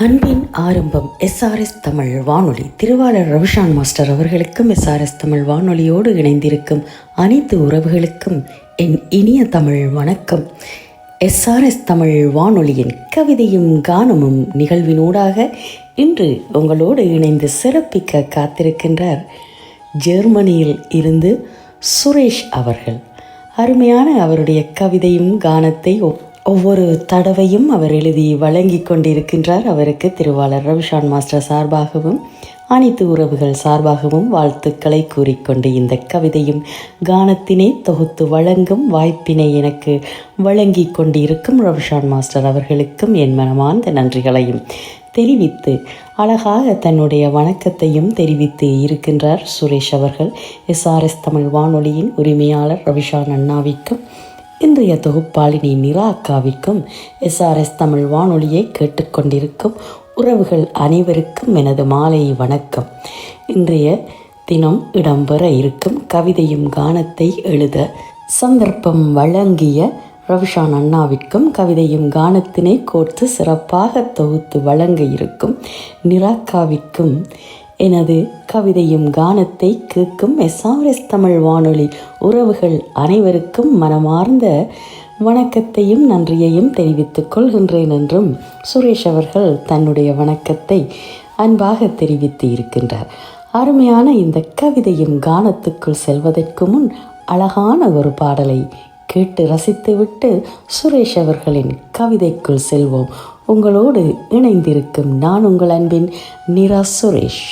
அன்பின் ஆரம்பம் SRS தமிழ் வானொலி. திருவாளர் ரவிஷான் மாஸ்டர் அவர்களுக்கும் SRS தமிழ் வானொலியோடு இணைந்திருக்கும் அனைத்து உறவுகளுக்கும் என் இனிய தமிழ் வணக்கம். SRS தமிழ் வானொலியின் கவிதையும் கானமும் நிகழ்வினூடாக இன்று உங்களோடு இணைந்து சிறப்பிக்க காத்திருக்கின்றார் ஜெர்மனியில் இருந்து சுரேஷ் அவர்கள். அருமையான அவருடைய கவிதையும் கானத்தை ஒவ்வொரு தடவையும் அவர் எழுதி வழங்கி கொண்டிருக்கின்றார். அவருக்கு திருவாளர் ரவிஷான் மாஸ்டர் சார்பாகவும் அனைத்து உறவுகள் சார்பாகவும் வாழ்த்துக்களை கூறிக்கொண்டு இந்த கவிதையும் கானத்தினை தொகுத்து வழங்கும் வாய்ப்பினை எனக்கு வழங்கி கொண்டிருக்கும் ரவிஷான் மாஸ்டர் அவர்களுக்கும் என் மனமார்ந்த நன்றிகளையும் தெரிவித்து அழகாக தன்னுடைய வணக்கத்தையும் தெரிவித்து இருக்கின்றார் சுரேஷ் அவர்கள். SRS தமிழ் வானொலியின் உரிமையாளர் ரவிஷான் அண்ணாவிற்கும் இன்றைய தொகுப்பாளினி நிரா அக்காவிற்கும் SRS தமிழ் வானொலியை கேட்டுக்கொண்டிருக்கும் உறவுகள் அனைவருக்கும் எனது மாலை வணக்கம். இன்றைய தினம் இடம்பெற இருக்கும் கவிதையும் கானத்தை எழுத சந்தர்ப்பம் வழங்கிய ரவிஷான் அண்ணாவிற்கும் கவிதையும் கானத்தினை கோர்த்து சிறப்பாக தொகுத்து வழங்க இருக்கும் நிராக்காவிற்கும் எனது கவிதையும் கானத்தை கேட்கும் SRS தமிழ் வானொலி உறவுகள் அனைவருக்கும் மனமார்ந்த வணக்கத்தையும் நன்றியையும் தெரிவித்துக் கொள்கின்றேன் என்றும் சுரேஷ் அவர்கள் தன்னுடைய வணக்கத்தை அன்பாக தெரிவித்து இருக்கின்றார். அருமையான இந்த கவிதையும் கானத்துக்குள் செல்வதற்கு முன் அழகான ஒரு பாடலை கேட்டு ரசித்துவிட்டு சுரேஷ் அவர்களின் கவிதைக்குள் செல்வோம். உங்களோடு இணைந்திருக்கும் நான் உங்கள் அன்பின் நிரா சுரேஷ்.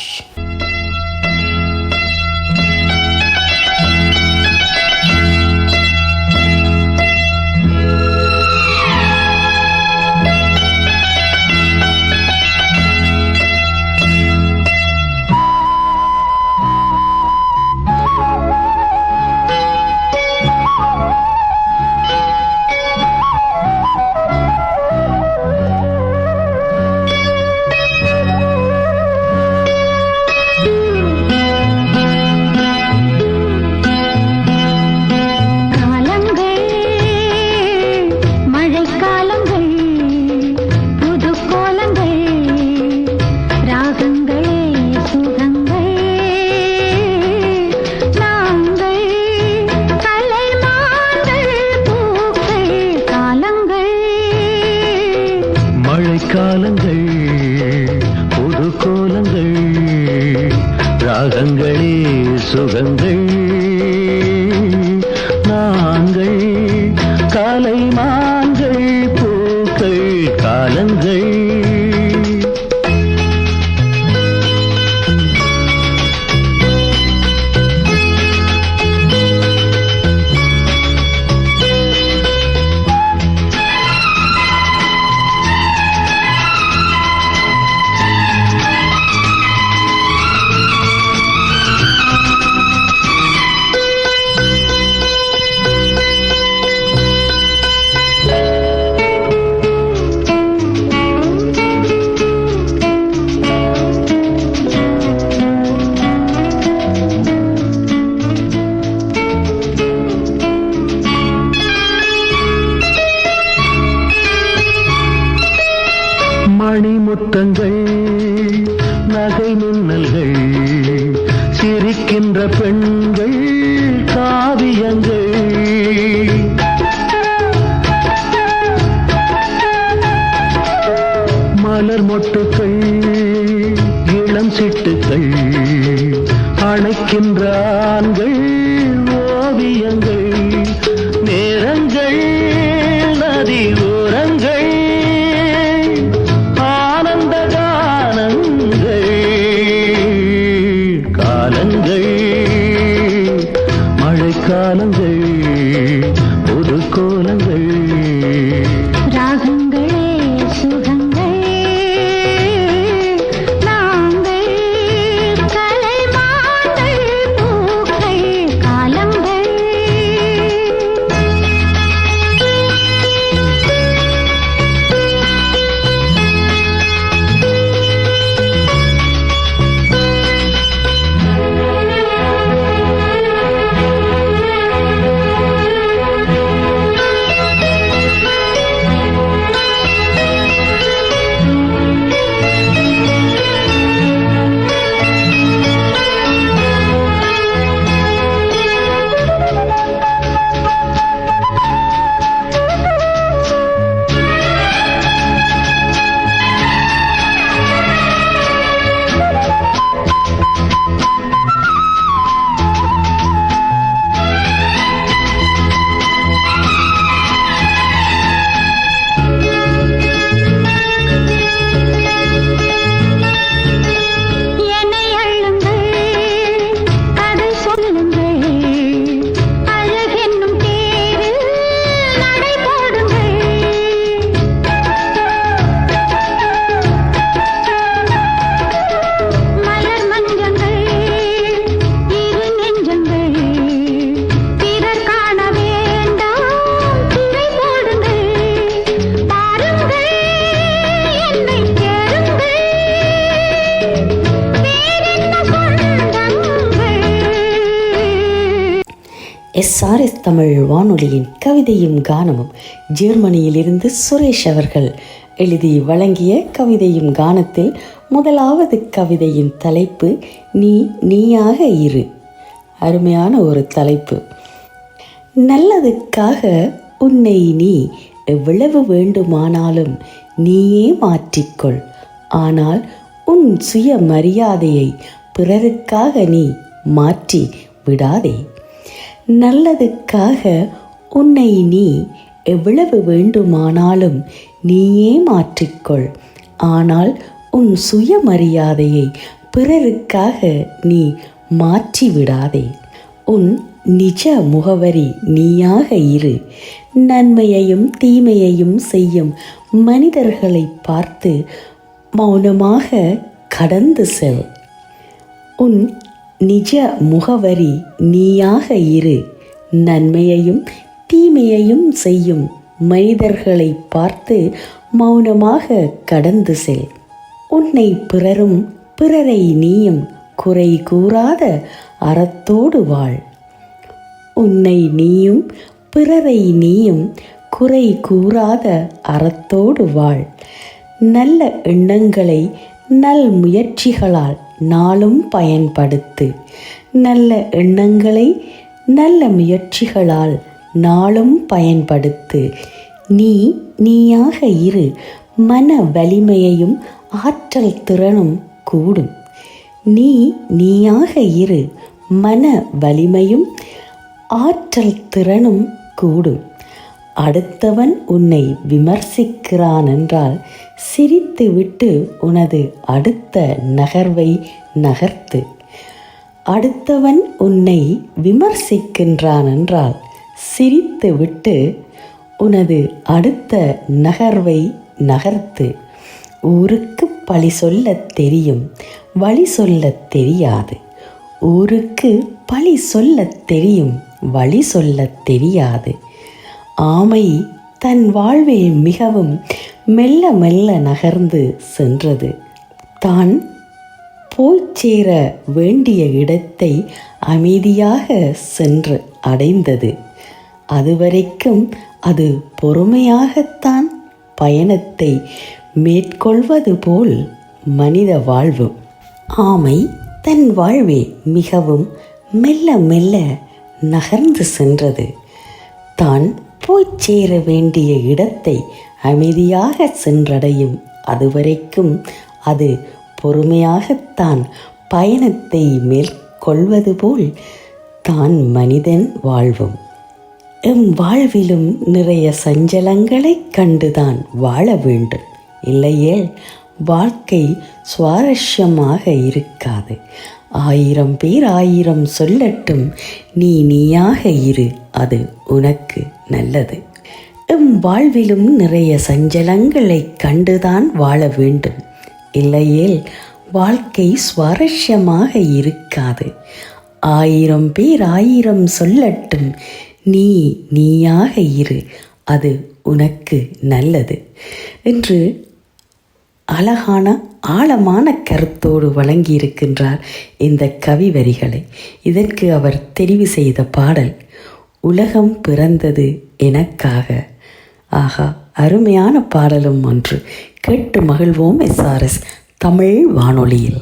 காலங்கள் புது கோலங்கள் ராகங்களே சுகங்கள் நாங்கள் கலைமான்கள் பூக்கள் காலங்கள் மணிமுத்தங்கள் நகை மின்னல்கள் சிரிக்கின்ற பெண்கள் காவியங்கள் மலர் மொட்டுக்கள் இளம் சிட்டுக்கள் அணைக்கின்ற ஆண்கள் ஓவியங்கள் நேரங்கள் நதி ஓரங்கள் காலங்கள் புது கோலங்கள் ராகங்களே சுகங்கள் நாங்கள் கலைமான்கள் பூக்கள் SRS தமிழ் வானொலியின் கவிதையும் கானமும் ஜெர்மனியிலிருந்து சுரேஷ் அவர்கள் எழுதி வழங்கிய கவிதையும் கானத்தில் முதலாவது கவிதையின் தலைப்பு நீ நீயாக இரு. அருமையான ஒரு தலைப்பு. நல்லதுக்காக உன்னை நீ எவ்வளவு வேண்டுமானாலும் நீயே மாற்றிக்கொள். ஆனால் உன் சுய மரியாதையை பிறருக்காக நீ மாற்றி விடாதே. நல்லதுக்காக உன்னை நீ எவ்வளவு வேண்டுமானாலும் நீயே மாற்றிக்கொள். ஆனால் உன் சுயமரியாதையை பிறருக்காக நீ மாற்றி விடாதே. உன் நிஜ முகவரி நீயாக இரு. நன்மையையும் தீமையையும் செய்யும் மனிதர்களை பார்த்து மௌனமாக கடந்து செல். உன் நிஜ முகவரி நீயாக இரு. நன்மையையும் தீமையையும் செய்யும் மனிதர்களை பார்த்து மௌனமாக கடந்து செல். உன்னை பிறரும் பிறரை நீயும் குறை கூறாத அறத்தோடு வாழ். உன்னை நீயும் பிறரை நீயும் குறை கூறாத அறத்தோடு வாழ். நல்ல எண்ணங்களை நல் முயற்சிகளால் நாளும் பயன்படுத்து. நல்ல எண்ணங்களை நல்ல முயற்சிகளால் நாளும் பயன்படுத்து. நீ நீயாக இரு. மன வலிமையையும் ஆற்றல் திறனும் கூடும். நீ நீயாக இரு. மன வலிமையும் ஆற்றல் திறனும் கூடும். அடுத்தவன் உன்னை விமர்சிக்கிறான் என்றால் சிரித்துவிட்டு உனது அடுத்த நகர்வை நகர்த்து. அடுத்தவன் உன்னை விமர்சிக்கின்றான் என்றால் சிரித்துவிட்டு உனது அடுத்த நகர்வை நகர்த்து. ஊருக்கு பழி சொல்லத் தெரியும், வழி சொல்லத் தெரியாது. ஊருக்கு பழி சொல்லத் தெரியும், வழி சொல்லத் தெரியாது. ஆமை தன் வாழ்வில் மிகவும் மெல்ல மெல்ல நகர்ந்து சென்றது. தான் போய் சேர வேண்டிய இடத்தை அமைதியாக சென்று அடைந்தது. அதுவரைக்கும் அது பொறுமையாகத்தான் பயணத்தை மேற்கொள்வது போல் மனித வாழ்வு. ஆமை தன் வாழ்வில் மிகவும் மெல்ல மெல்ல நகர்ந்து சென்றது. தான் போய் சேர வேண்டிய இடத்தை அமைதியாக சென்றடையும் அதுவரைக்கும் அது பொறுமையாகத்தான் பயணத்தை மேற்கொள்வது போல் தான் மனிதன் வாழ்வும். எம் வாழ்விலும் நிறைய சஞ்சலங்களை கண்டுதான் வாழ வேண்டும். இல்லையேல் வாழ்க்கை சுவாரஸ்யமாக இருக்காது. 1000 பேர் 1000 சொல்லட்டும், நீ நீயாக இரு, அது உனக்கு நல்லது. எம் வாழ்விலும் நிறைய சஞ்சலங்களை கண்டுதான் வாழ வேண்டும். இல்லையேல் வாழ்க்கை சுவாரஸ்யமாக இருக்காது. 1000 பேர் 1000 சொல்லட்டும், நீ நீயாக இரு, அது உனக்கு நல்லது என்று அழகான ஆழமான கருத்தோடு வழங்கியிருக்கின்றார் இந்த கவி வரிகளை. இதற்கு அவர் தெரிவு செய்த பாடல் உலகம் பிறந்தது எனக்காக. ஆகா, அருமையான பாடலும் ஒன்று. கேட்டு மகிழ்வோம் SRS தமிழ் வானொலியில்.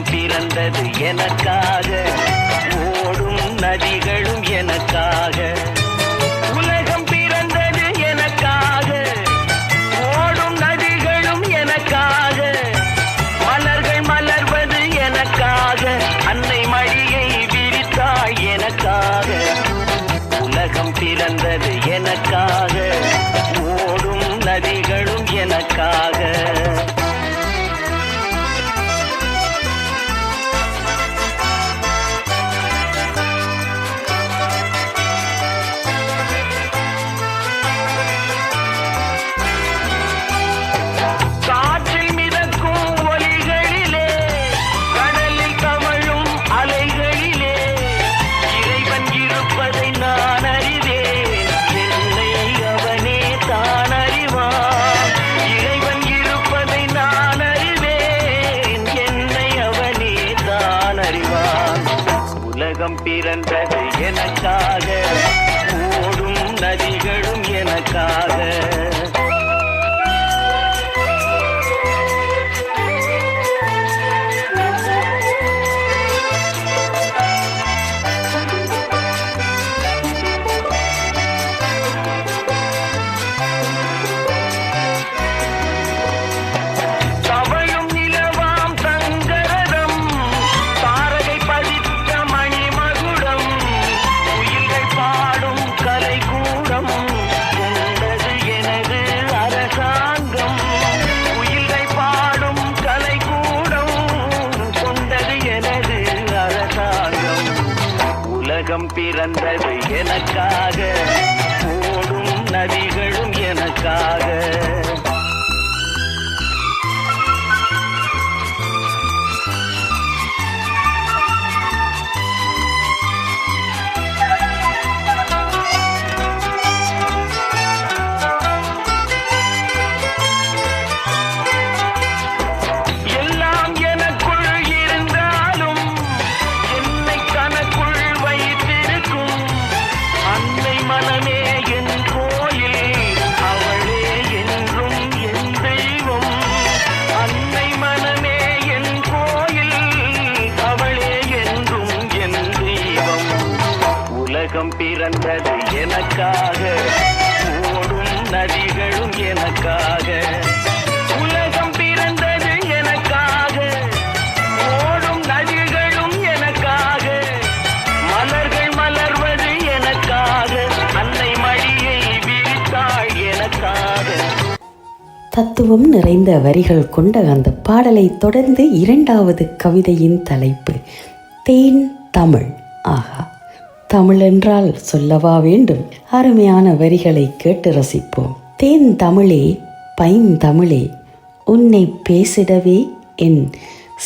பிறந்தது எனக்காக, ஓடும் நதிகளும் எனக்காக. உலகம் பிறந்தது எனக்காக, ஓடும் நதிகளும் எனக்காக. மலர்கள் மலர்வது எனக்காக, அன்னை மடியை விரித்தாள் எனக்காக. உலகம் பிறந்தது எனக்காக, ஓடும் நதிகளும் எனக்காக. பிறந்தது எனக்காக, ஓடும் நதிகளும் எனக்காக. உலகம் பிறந்தது எனக்காக, ஓடும் நதிகளும் எனக்காக. உலகம் பிறந்தது எனக்காக, ஓடும் நதிகளும் எனக்காக. உலகம் பிறந்தது எனக்காக, ஓடும் நதிகளும் எனக்காக. மலர்கள் மலர்வது எனக்காக, அன்னை மடியை விரித்தாள் எனக்காக. தத்துவம் நிறைந்த வரிகள் கொண்ட அந்த பாடலை தொடர்ந்து இரண்டாவது கவிதையின் தலைப்பு தேன் தமிழ். ஆஹா, தமிழ் என்றால் சொல்லவா வேண்டும். அருமையான வரிகளை கேட்டு ரசிப்போம். தேன் தமிழே பைந்தமிழே, உன்னை பேசிடவே என்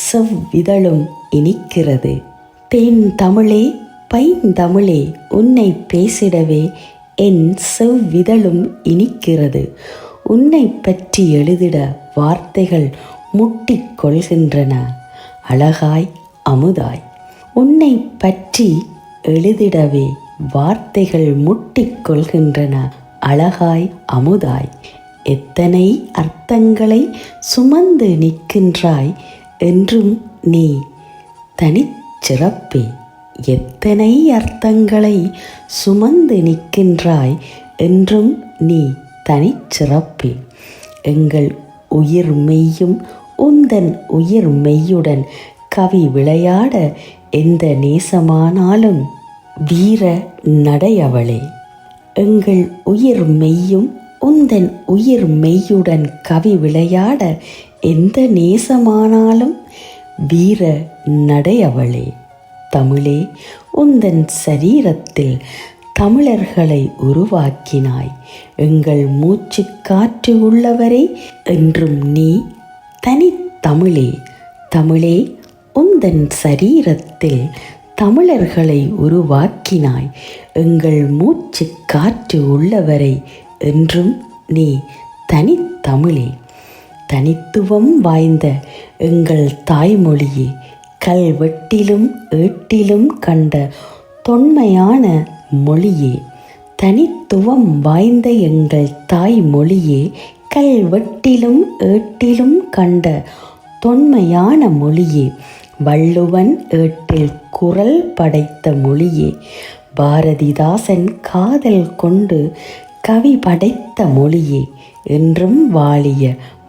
செவ்விதழும் இனிக்கிறது. தேன் தமிழே பைந்தமிழே, உன்னை பேசிடவே என் செவ்விதழும் இனிக்கிறது. உன்னை பற்றி எழுதிட வார்த்தைகள் முட்டிக் கொள்கின்றன அழகாய் அமுதாய். உன்னை பற்றி எழுதிடவே வார்த்தைகள் முட்டிக் கொள்கின்றன அழகாய் அமுதாய். எத்தனை அர்த்தங்களை சுமந்து நிற்கின்றாய் என்றும் நீ தனிச்சிறப்பே. எத்தனை அர்த்தங்களை சுமந்து நிற்கின்றாய் என்றும் நீ தனிச்சிறப்பே. எங்கள் உயிர் மெய்யும் உந்தன் உயிர் மெய்யுடன் கவி விளையாட எந்த நேசமானாலும் வீர நடையவளே. எங்கள் உயிர் மெய்யும் உந்தன் உயிர் மெய்யுடன் கவி விளையாட எந்த நேசமானாலும் வீர நடையவளே. தமிழே, உந்தன் சரீரத்தில் தமிழர்களை உருவாக்கினாய். எங்கள் மூச்சு காற்று உள்ளவரை என்றும் நீ தனித்தமிழே. தமிழே, உந்தன் சரீரத்தில் தமிழர்களை உருவாக்கினாய். எங்கள் மூச்சு காற்று உள்ளவரை என்றும் நீ தனித்தமிழே. தனித்துவம் வாய்ந்த எங்கள் தாய்மொழியே, கல்வெட்டிலும் ஏட்டிலும் கண்ட தொன்மையான மொழியே. தனித்துவம் வாய்ந்த எங்கள் தாய்மொழியே, கல்வெட்டிலும் ஏட்டிலும் கண்ட தொன்மையான மொழியே. வள்ளுவன் ஏட்டில் குரல் படைத்த மொழியே. பாரதிதாசன் காதல் கொண்டு கவி படைத்த மொழியே. என்றும் வாழிய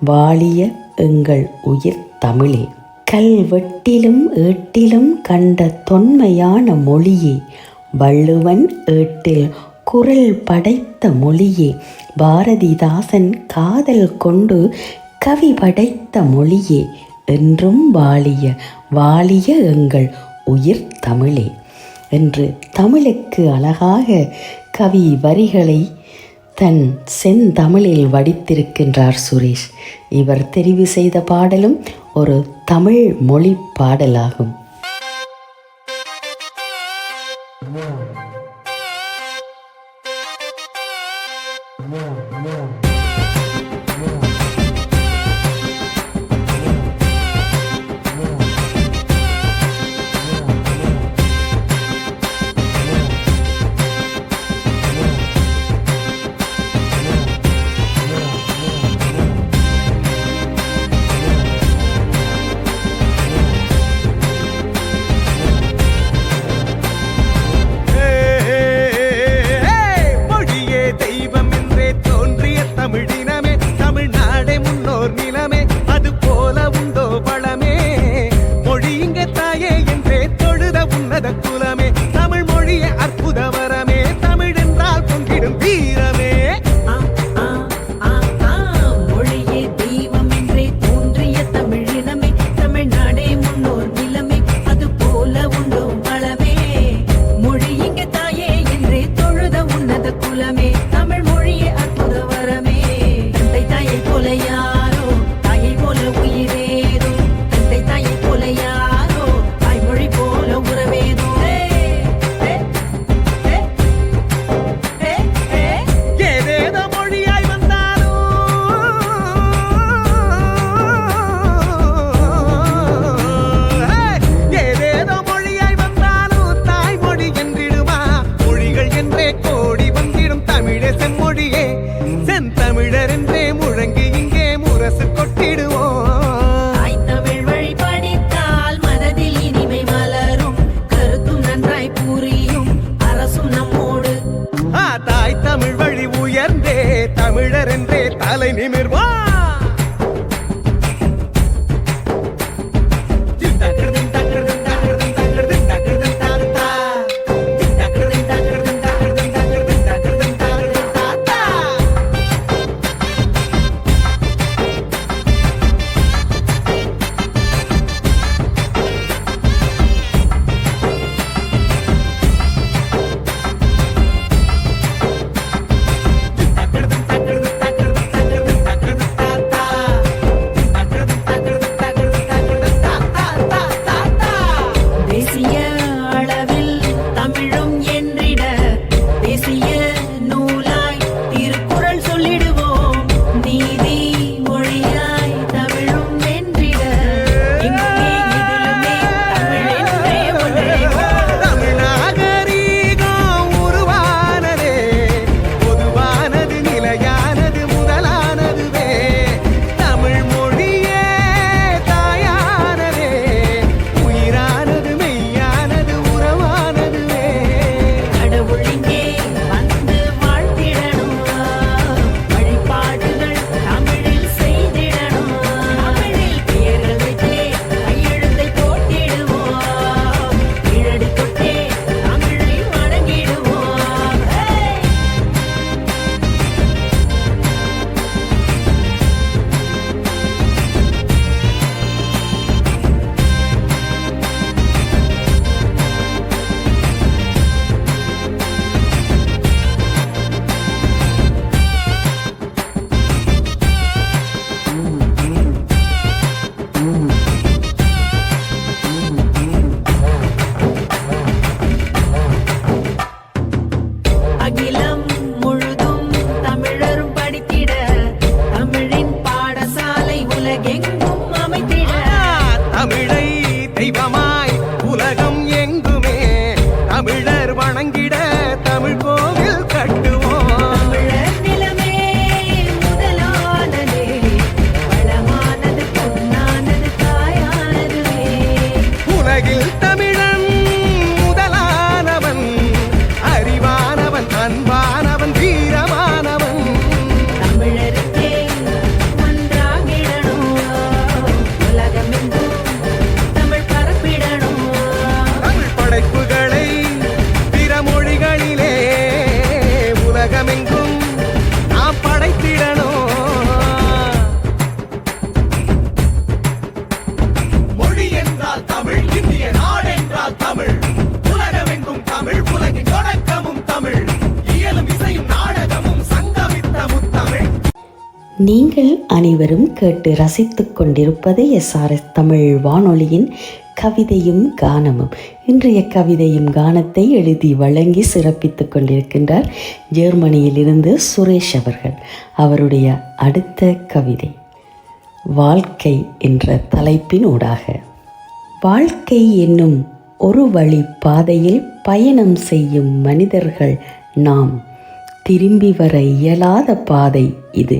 வாழிய எங்கள் உயிர் தமிழே. கல்வெட்டிலும் ஏட்டிலும் கண்ட தொன்மையான மொழியே. வள்ளுவன் ஏட்டில் குரல் படைத்த மொழியே. பாரதிதாசன் காதல் கொண்டு கவி படைத்த மொழியே. என்றும் வாழிய வாழிய எங்கள் உயிர் தமிழே என்று தமிழுக்கு அழகாக கவி வரிகளை தன் செந்தமிழில் வடித்திருக்கின்றார் சுரேஷ். இவர் தெரிவு செய்த பாடலும் ஒரு தமிழ் மொழி பாடலாகும். பேசும் நம்மோடு. தாய் தமிழ் வழி உயர்ந்தே தமிழர் என்றே தலை நிமிர்வா. நீங்கள் அனைவரும் கேட்டு ரசித்துக் கொண்டிருப்பது SRS தமிழ் வானொலியின் கவிதையும் கானமும். இன்றைய கவிதையும் கானத்தை எழுதி வழங்கி சிறப்பித்துக் கொண்டிருக்கின்றார் ஜெர்மனியிலிருந்து சுரேஷ் அவர்கள். அவருடைய அடுத்த கவிதை வாழ்க்கை என்ற தலைப்பின் ஊடாக. வாழ்க்கை என்னும் ஒரு வழி பாதையில் பயணம் செய்யும் மனிதர்கள் நாம். திரும்பி வர இயலாத பாதை இது.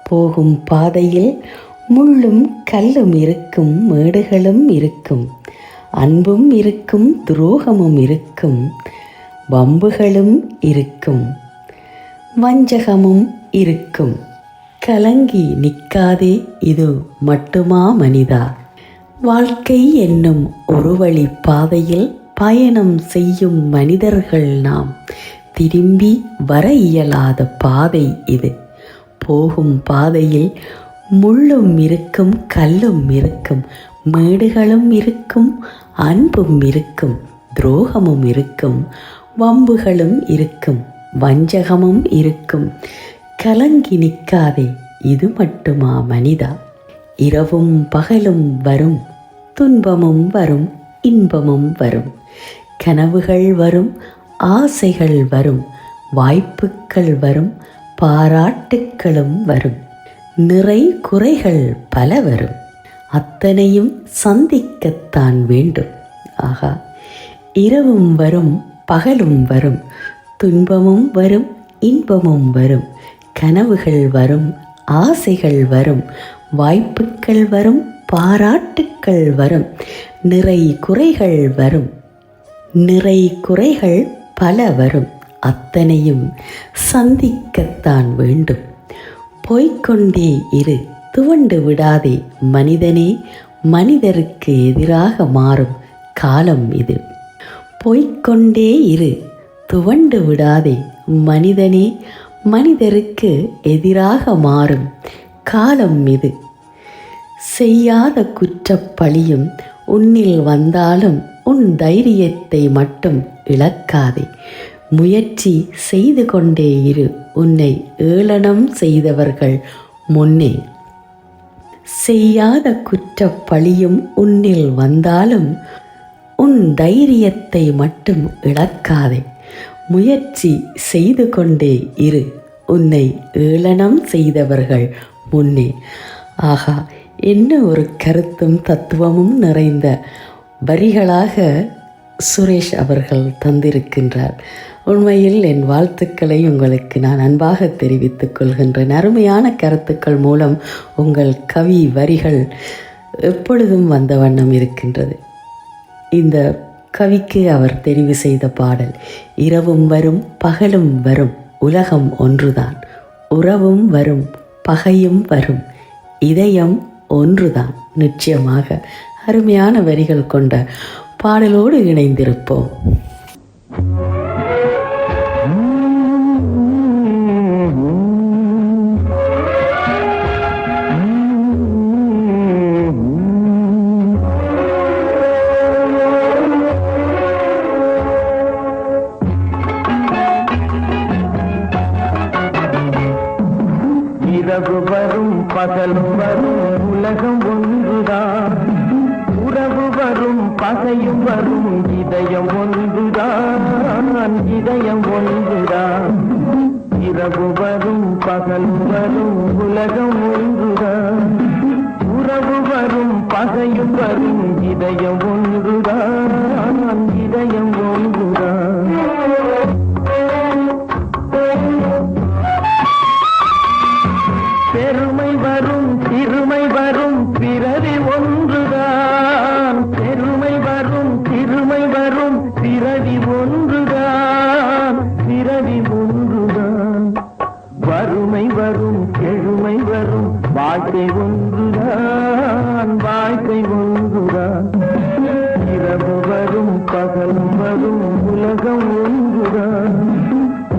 போகும் பாதையில் முள்ளும் கல்லும் இருக்கும், மேடுகளும் இருக்கும், அன்பும் இருக்கும், துரோகமும் இருக்கும், வம்புகளும் இருக்கும், வஞ்சகமும் இருக்கும். கலங்கி நிற்காதே, இது மட்டுமா மனிதா? வாழ்க்கை என்னும் ஒரு வழி பாதையில் பயணம் செய்யும் மனிதர்கள் நாம். திரும்பி வர இயலாத பாதை இது. போகும் பாதையில் முள்ளும் இருக்கும், கல்லும் இருக்கும், மேடுகளும் இருக்கும், அன்பும் இருக்கும், துரோகமும் இருக்கும், வம்புகளும் இருக்கும், வஞ்சகமும் இருக்கும். கலங்கி நிற்காதே, இது மட்டுமா மனிதா? இரவும் பகலும் வரும், துன்பமும் வரும், இன்பமும் வரும், கனவுகள் வரும், ஆசைகள் வரும், வாய்ப்புகள் வரும், பாராட்டுக்களும் வரும், நிறை குறைகள் பல வரும். அத்தனையும் சந்திக்கத்தான் வேண்டும். ஆகா, இரவும் வரும், பகலும் வரும், துன்பமும் வரும், இன்பமும் வரும், கனவுகள் வரும், ஆசைகள் வரும், வாய்ப்புகள் வரும், பாராட்டுக்கள் வரும், நிறை குறைகள் வரும். நிறை குறைகள் பல வரும், அத்தனையும் சந்திக்கத்தான் வேண்டும். போய்க்கொண்டே இரு, துவண்டு விடாதே மனிதனே, மனிதருக்கு எதிராக மாறும் காலம் இது. போய்க்கொண்டே இரு, துவண்டு விடாதே மனிதனே, மனிதருக்கு எதிராக மாறும் காலம் இது. செய்யாத குற்றப்பழியும் உன்னில் வந்தாலும் உன் தைரியத்தை மட்டும் இழக்காதே. முயற்சி செய்து கொண்டே இரு, உன்னை ஏளனம் செய்தவர்கள் முன்னே. செய்யாத குற்றப்பழியும் உன்னில் வந்தாலும் உன் தைரியத்தை மட்டும் இழக்காதே. முயற்சி செய்து கொண்டே இரு, உன்னை ஏளனம் செய்தவர்கள் முன்னே. ஆகா, என்ன ஒரு கருத்தும் தத்துவமும் நிறைந்த வரிகளாக சுரேஷ் அவர்கள் தந்திருக்கின்றார். உண்மையில் என் வாழ்த்துக்களை உங்களுக்கு நான் அன்பாக தெரிவித்துக் கொள்கின்றேன். அருமையான கருத்துக்கள் மூலம் உங்கள் கவி வரிகள் எப்பொழுதும் வந்த வண்ணம் இருக்கின்றது. இந்த கவிக்கு அவர் தெரிவு செய்த பாடல், இரவும் வரும் பகலும் வரும் உலகம் ஒன்றுதான், உறவும் வரும் பகையும் வரும் இதயம் ஒன்றுதான். நிச்சயமாக அருமையான வரிகள் கொண்ட பாடலோடு இணைந்திருப்போம். இரவு வரும் பகலும் வரும் உலகம் ஒன்றுதான், உறவு வரும் பகையும் வரும் இதயம் ஒன்றுதான், இதயம் ஒன்றுதான். இரவு வரும் பகலும் வரும் உலகம் ஒன்றுதான், உறவு வரும் பகையும் வரும் இதயம் ஒன்றுதான், இதயம் ஒன்றுதான். பெருமை வரும் சிறுமை வரும் பிறவி ஒன்றுதான், பெருமை வரும் சிறுமை வரும் பிறவி ஒன்றுதான், பிறவி ஒன்றுதான். வறுமை வரும் எழுமை வரும் வாழ்க்கை ஒன்றுதான், வாழ்க்கை ஒன்றுதான். இரவு வரும் பகலும் வரும் உலகம் ஒன்றுதான்,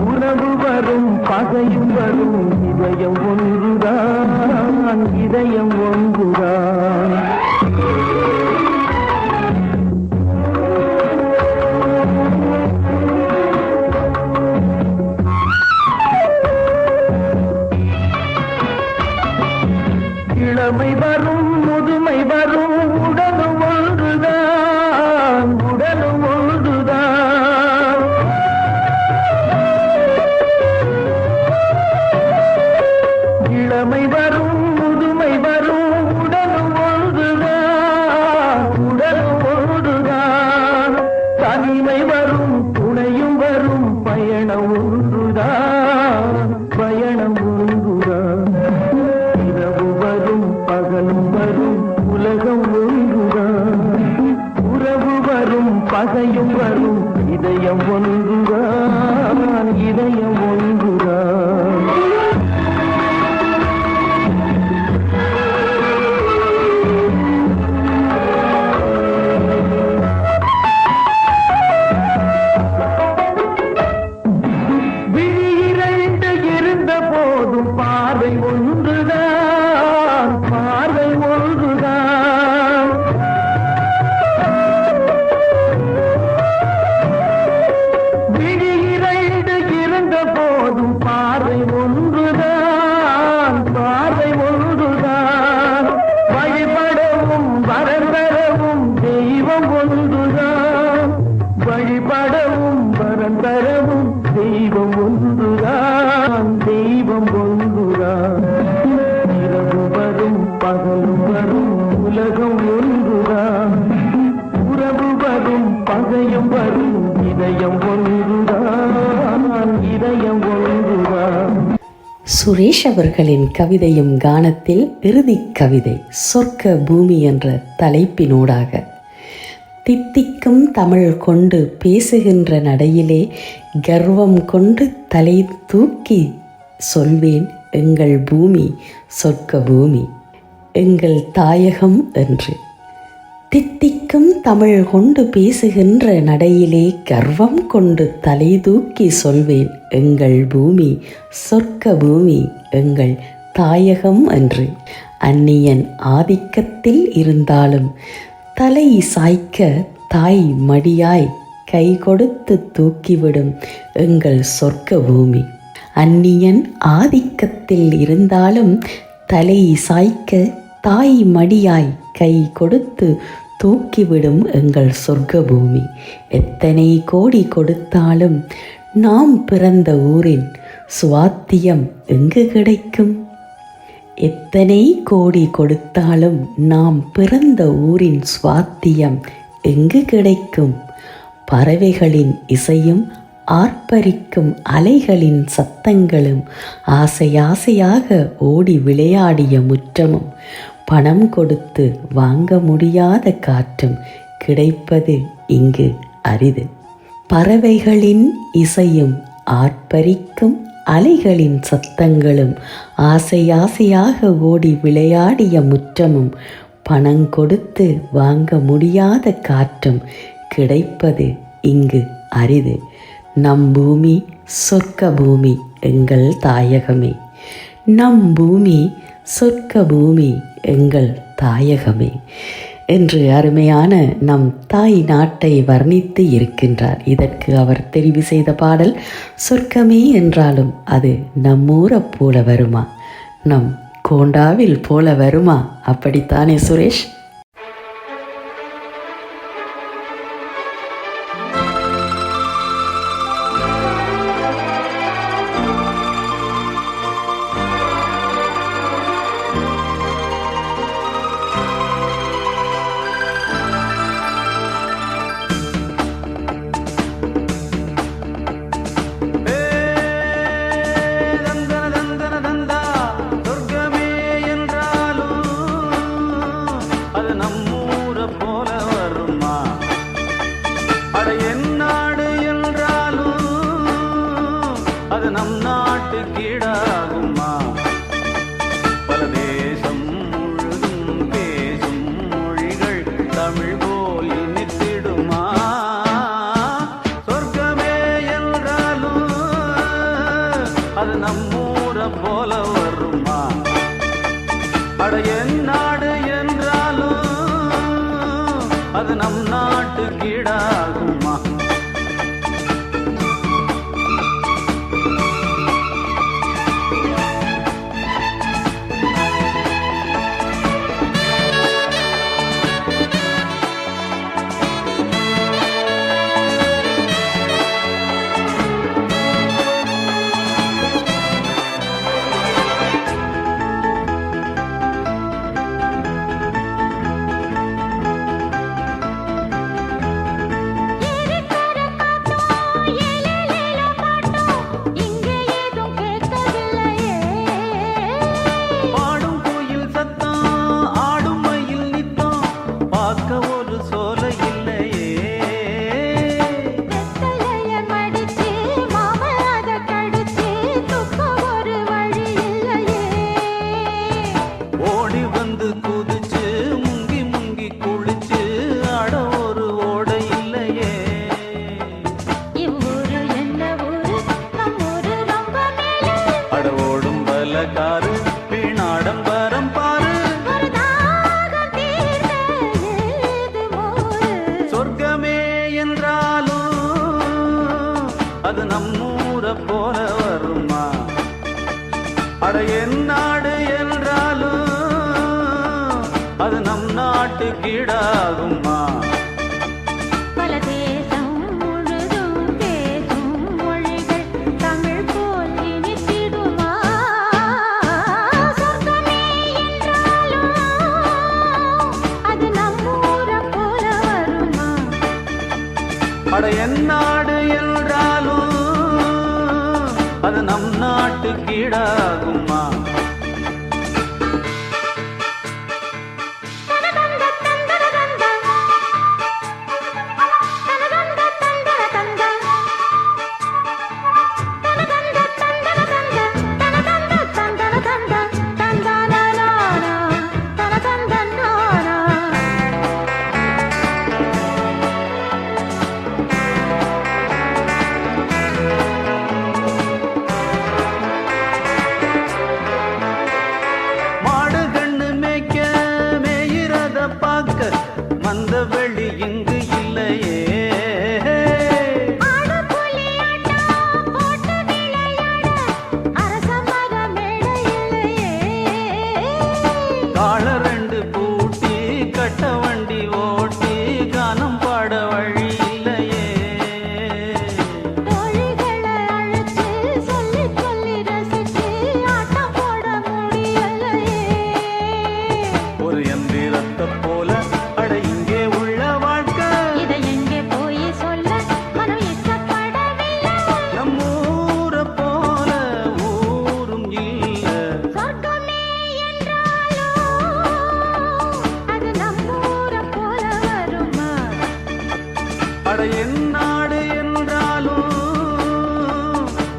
உறவு வரும் பகையும் வரும் இதயம் ஒன்றுதான், இதயம் ஒன்றுதான். இளமை வரும் முதுமை வரும் உடலும் ஒன்றுதான், உடலும் ஒன்றுதான். இளமை வரும் முதுமை வரும் உடலும் ஒன்றுதான், உடலும் ஒன்றுதான். தனிமை வரும் துணையும் வரும் பயணம் ஒன்றுதான், பயணம் ஒன்றுதான். இரவு வரும் பகலும் வரும் உலகம் ஒன்றுதான், உறவு வரும் பகையும் வரும் இதயம் ஒன்றுதான், இதயம் ஒன்றுதான். பார்வை ஒன்றுதான், பார்வை ஒன்றுதான். விழியிரண்டு இருந்த போதும் பார்வை ஒன்றுதான், பார்வை ஒன்றுதான். வழிபடவும் வரந்தரவும் தெய்வம் ஒன்றுதான், வழிபடவும் வரந்தரவும் தெய்வம் ஒன்றுதான், தெய்வம் ஒன்றுதான். இரவு வரும் பகலும் வரும் உலகம் ஒன்றுதான், உறவு வரும் பகையும் வரும் இதயம் ஒன்றுதான், இதயம் ஒன்றுதான். சுரேஷ் அவர்களின் கவிதையும் கானத்தில் இறுதி கவிதை சொர்க்க பூமி என்ற தலைப்பினூடாக தித்திக்கும் தமிழ் கொண்டு பேசுகின்ற நடையிலே கர்வம் கொண்டு தலை தூக்கி சொல்வேன் எங்கள் பூமி சொர்க்க பூமி எங்கள் தாயகம் என்று. தித்திக்கும் தமிழ் கொண்டு பேசுகின்ற நடையிலே கர்வம் கொண்டு தலை தூக்கி சொல்வேன் எங்கள் பூமி சொர்க்க பூமி எங்கள் தாயகம் என்று. அந்நியன் ஆதிக்கத்தில் இருந்தாலும் தலை சாய்க்க தாய் மடியாய் கை கொடுத்து தூக்கிவிடும் எங்கள் சொர்க்க பூமி. அந்நியன் ஆதிக்கத்தில் இருந்தாலும் தலை சாய்க்க தாய் மடியாய் கை கொடுத்து தூக்கிவிடும் எங்கள் சொர்க்க பூமி. எத்தனை கோடி கொடுத்தாலும் நாம் பிறந்த ஊரின் சுவாத்தியம் எங்கு கிடைக்கும்? எத்தனை கோடி கொடுத்தாலும் நாம் பிறந்த ஊரின் சுவாத்தியம் எங்கு கிடைக்கும்? பறவைகளின் இசையும் ஆர்ப்பரிக்கும் அலைகளின் சத்தங்களும் ஆசையாக ஓடி விளையாடிய முற்றமும் பணம் கொடுத்து வாங்க முடியாத காற்றும் கிடைப்பது இங்கு அரிது. பறவைகளின் இசையும் ஆர்ப்பரிக்கும் அலைகளின் சத்தங்களும் ஆசையாக ஓடி விளையாடிய முற்றமும் பணம் கொடுத்து வாங்க முடியாத காற்றும் கிடைப்பது இங்கு அரிது. நம் பூமி சொர்க்க பூமி எங்கள் தாயகமே. நம் பூமி சொர்க்க பூமி எங்கள் தாயகமே என்று அருமையான நம் தாய் நாட்டை வர்ணித்து இருக்கின்றார். இதற்கு அவர் தெரிவு செய்த பாடல் சொர்க்கமே என்றாலும் அது நம்மூரை போல வருமா, நம் கோண்டாவில் போல வருமா? அப்படித்தானே சுரேஷ்? நம் நாட்டு கீழாகுமா? பல தேசம் முழுதும் பேசும் மொழிகள் தமிழ் போல் இனித்திடுமா? சொர்க்கமே என்றாலும் அது நம்மூரை போல வருமா? அட என் நாடு என்றாலும் அது நம் நாட்டு கீழாகுமா? சொர்க்கமே என்றாலும் அது நம்மூரை போல வருமா? அட என் நாடு என்றாலும் அது நம் நாட்டு கீழாகுமா? அட என் நாடு என்றாலும் அது நம் நாட்டு கீழாகுமா?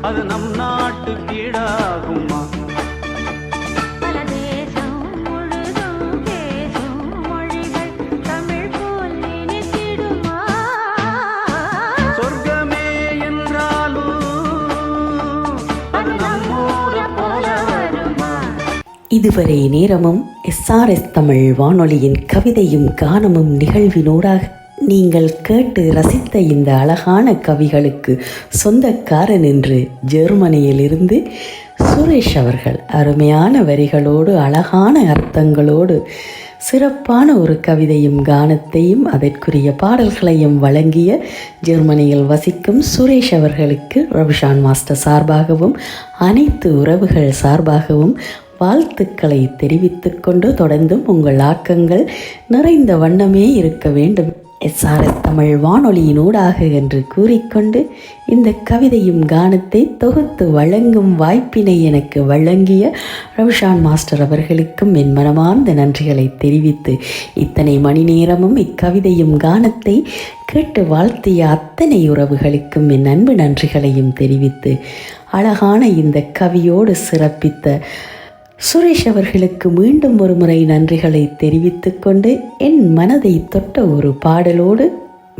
அது நம் நாட்டுக்கு ஈடாகுமா? பல தேசம் முழுதும் பேசும் மொழிகள் தமிழ் போல் நினைத்திடுமா? சொர்க்கமே என்றாலும் அது நம்மூரை போல வருமா? இதுவரை நேரமும் எஸ்ஆர்எஸ் தமிழ் வானொலியின் கவிதையும் கானமும் நிகழ்வினூடாக நீங்கள் கேட்டு ரசித்த இந்த அழகான கவிகளுக்கு சொந்தக்காரன் என்று ஜெர்மனியிலிருந்து சுரேஷ் அவர்கள் அருமையான வரிகளோடு அழகான அர்த்தங்களோடு சிறப்பான ஒரு கவிதையும் கானத்தையும் அதற்குரிய பாடல்களையும் வழங்கிய ஜெர்மனியில் வசிக்கும் சுரேஷ் அவர்களுக்கு ரவிஷான் மாஸ்டர் சார்பாகவும் அனைத்து உறவுகள் சார்பாகவும் வாழ்த்துக்களை தெரிவித்துக் கொண்டு தொடர்ந்தும் உங்கள் ஆக்கங்கள் நிறைந்த வண்ணமே இருக்க வேண்டும் எஸ்ஆர்எஸ் தமிழ் வானொலியினூடாக என்று கூறிக்கொண்டு இந்த கவிதையும் கானத்தை தொகுத்து வழங்கும் வாய்ப்பினை எனக்கு வழங்கிய ரவிஷான் மாஸ்டர் அவர்களுக்கும் என் மனமார்ந்த நன்றிகளை தெரிவித்து இத்தனை மணி நேரமும் இக்கவிதையும் கானத்தை கேட்டு வாழ்த்திய அத்தனை உறவுகளுக்கும் என் அன்பு நன்றிகளையும் தெரிவித்து அழகான இந்த கவியோடு சிறப்பித்த சுரேஷ் அவர்களுக்கு மீண்டும் ஒரு முறை நன்றிகளை தெரிவித்துக் கொண்டு என் மனதை தொட்ட ஒரு பாடலோடு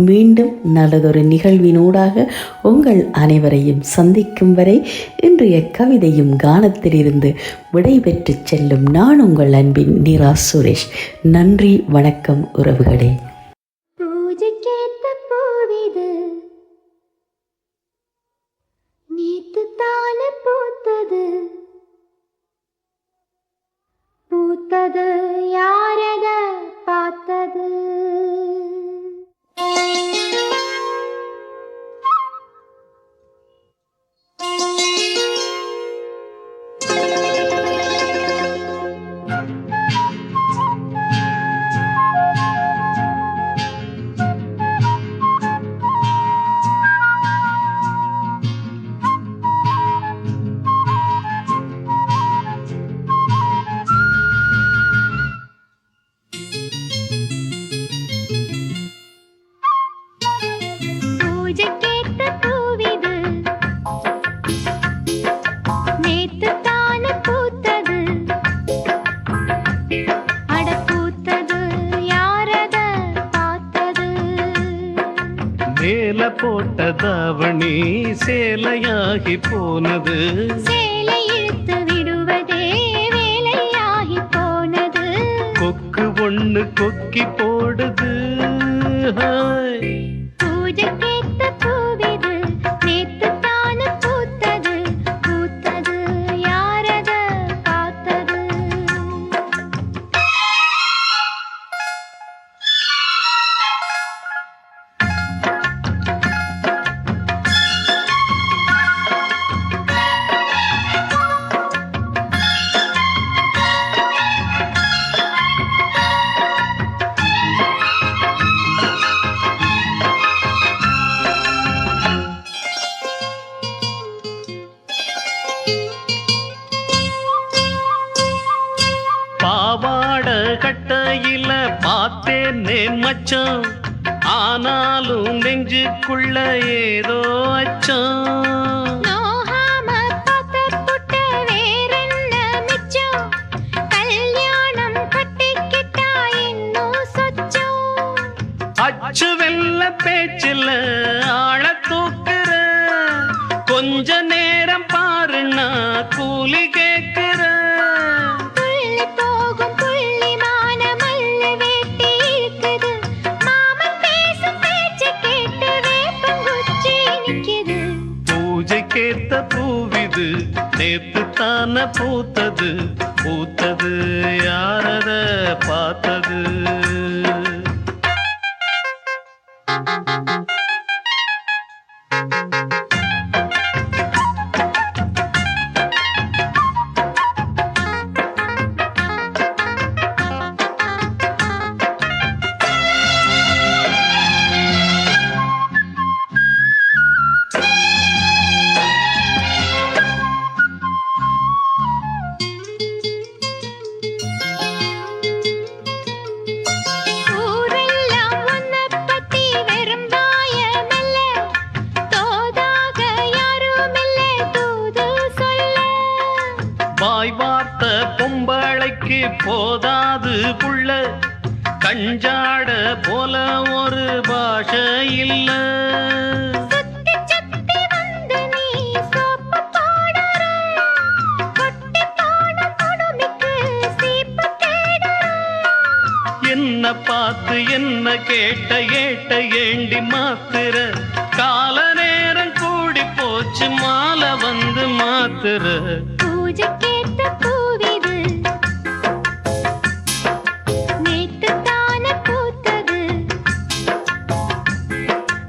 மீண்டும் நல்லதொரு நிகழ்வினூடாக உங்கள் அனைவரையும் சந்திக்கும் வரை இன்றைய கவிதையும் கானத்திலிருந்து விடைபெற்று செல்லும் நான் உங்கள் அன்பின் நிரா சுரேஷ். நன்றி, வணக்கம் உறவுகளே. பூஜைக்கேத்த பூவிது நேத்து தானே பூத்தது, பூத்தது யாரத பார்த்தது? போட்ட தாவணி சேலையாகி போனது, சேலை இழுத்து விடுவதே வேலையாகி போனது, கொக்கு ஒண்ணு கொக்கி போடுது. பூஜைக்கேத்த பூவிது நேத்து தானே பூத்தது, பூத்தது யாரத பார்த்தது? பாவாட கட்டையில பார்த்தேனே மச்சான், ஆனாலும் நெஞ்சுக்குள்ள ஏதோ அச்சம். நோகாம பார்த்த புட்ட வேறென்ன மிச்சம், கல்யாணம் கட்டிக்கிட்டா இன்னும் சொச்சம். அச்சு வெல்ல பேச்சில் ஆழ தூக்குற, கொஞ்ச நேரம் பாருன்னா கூலி கேட்கிற. பூஜைக்கேத்த பூவிது நேத்து தானே பூத்தது, பூத்தது யாரத பார்த்தது? கட்டிக்கு போதாது புள்ள கஞ்சாட போல ஒரு பாஷை இல்ல சுத்தி சுத்தி வந்து நீ சோப்பு போடுற கொட்டி போன கொடுமைக்கு சீப்பு தேடுற என்ன பார்த்து என்ன கேட்ட ஏட்ட ஏண்டி மாத்துற கால நேரம் கூடி போச்சு மாலை வந்து மாத்துற பூஜைக்கேத்த பூவிது நேத்து தானே பூத்தது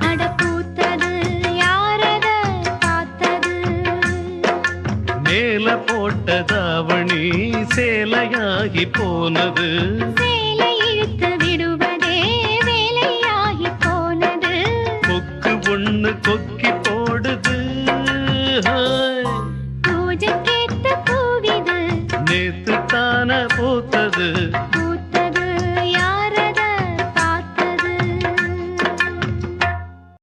அட பூத்தது யாரத பார்த்தது மேல போட்ட தாவணி சேலையாகி போனது சேலையாகி